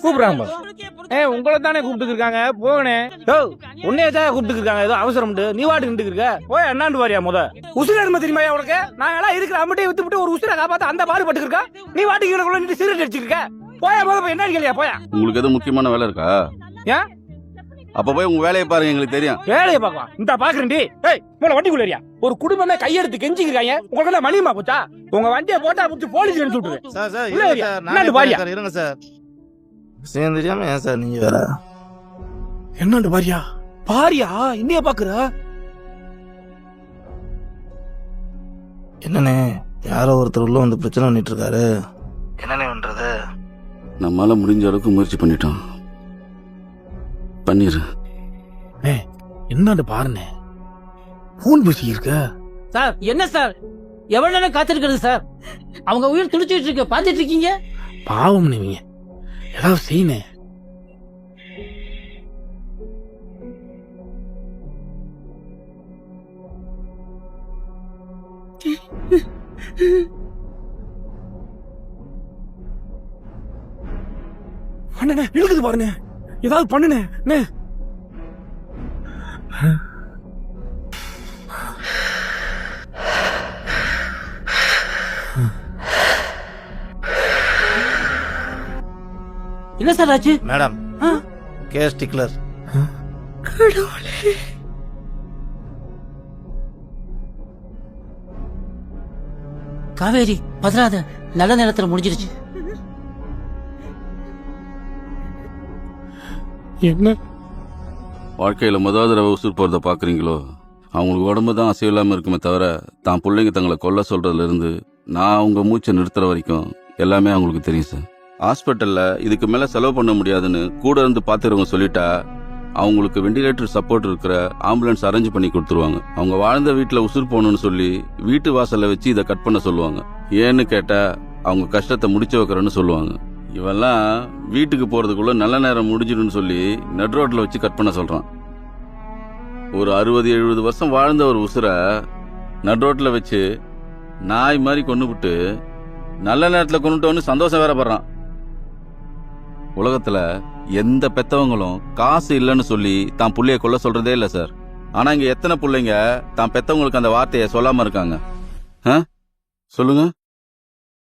கூப்பிடுறாங்க. உங்களை தானே கூப்பிட்டு இருக்காங்க. போகணே உன்னையதான் கூப்பிட்டு இருக்காங்க. ஏதோ அவசரம் நீ வாட்டுக்கு நின்று இருக்க. போய் என்னாண்டு வாரியா முத உசுர எருமை தெரியுமா உனக்கு? நாங்க எல்லாம் இருக்கிற அம்மட்டையை வித்து ஒரு உசுரை காப்பாத்த அந்த பாடுபட்டு இருக்கா. நீ வாட்டுக்கு நின்று சிகரெட் அடிச்சிருக்க. போயா போக என்ன கேளியா போயா. உங்களுக்கு எதுவும் முக்கியமான வேலை இருக்கா? ஏன் அப்ப போய் உங்க வேலையை பாருங்க, எங்களுக்கு தெரியும். வேலையை பாக்கலாம். இந்த பாக்குறேன்டி. உங்களை வண்டிக்குள்ளேரியா ஒரு குடும்பமே கையெடுத்து கெஞ்சிக்கிறாங்க. உங்களுக்கு மணியமா போச்சா? உங்க வண்டியை போட்டா பிடிச்சி போலீஸ் சொல்லிட்டு இருங்க சார். விஷயம் தெரியாம ஏன் சார் நீங்க வேற என்னண்டு பாரியா பாரியா இன்னைய பாக்குற. என்னண்ணே யாரோ ஒருத்தர் உள்ள வந்து பிரச்சனை பண்ணிட்டு இருக்காரு. என்னண்ணே பண்றது? நம்மளால முடிஞ்ச அளவுக்கு முயற்சி பண்ணிட்டோம். பண்ணிரு. என்னண்டு பாருண்ணே போன் பேசி இருக்க. சார் என்ன சார் எவ்வளவு நேரம் காத்திருக்கிறது சார்? அவங்க உயிர் துடிச்சிட்டு இருக்கு, பாத்துட்டு இருக்கீங்க. பாவம் நீங்க ஏதாவது செய்யணே. அண்ணே இழுக்குது பாருண்ணே. ஏதாவது பண்ணுனே. என்ன சார் ஆச்சு? Madam case declare. காவேரி பதறாத, நல்ல நேரத்துல முடிஞ்சிருச்சு. என்ன வாழ்க்கையில முதல் தடவை உசுர் போறத பாக்குறீங்களோ அவங்களுக்கு உடம்பு தான் அசைவில்லாம இருக்குமே தவிர தான் பிள்ளைங்க தங்களை கொல்ல சொல்றதுல இருந்து நான் அவங்க மூச்சை நிறுத்துற வரைக்கும் எல்லாமே அவங்களுக்கு தெரியும் சார். ஹாஸ்பிட்டல்ல இதுக்கு மேல செலவு பண்ண முடியாதுன்னு கூட இருந்து பாத்துறவங்க சொல்லிட்டா அவங்களுக்கு வெண்டிலேட்டர் சப்போர்ட் இருக்கிற ஆம்புலன்ஸ் அரேஞ்ச் பண்ணி கொடுத்துருவாங்க. அவங்க வாழ்ந்த வீட்டுல உசுர் போகணும்னு சொல்லி வீட்டு வாசல்ல வச்சு இதை கட் பண்ண சொல்லுவாங்க. ஏன்னு கேட்டா அவங்க கஷ்டத்தை முடிச்சு வைக்கிறேன்னு சொல்லுவாங்க. இவெல்லாம் வீட்டுக்கு போறதுக்குள்ள நல்ல நேரம் முடிஞ்சிடும்னு சொல்லி நட் ரோட்ல வச்சு கட் பண்ண சொல்றான். ஒரு 60-70 வருஷம் வாழ்ந்த ஒரு உசுரை நட் ரோட்ல வச்சு நாய் மாதிரி கொன்னுபிட்டு நல்ல நேரத்துல கொண்டுட்டோன்னு சந்தோஷம் வேற படுறான். உலகத்துல எந்த பெத்தவங்களும் காசு இல்லைன்னு சொல்லி தான் புள்ளைய கொல்ல சொல்றதே இல்ல சார். ஆனா இங்க எத்தனை பிள்ளைங்க தான் பெத்தவங்களுக்கு அந்த வார்த்தையை சொல்லாம இருக்காங்க? சொல்லுங்க.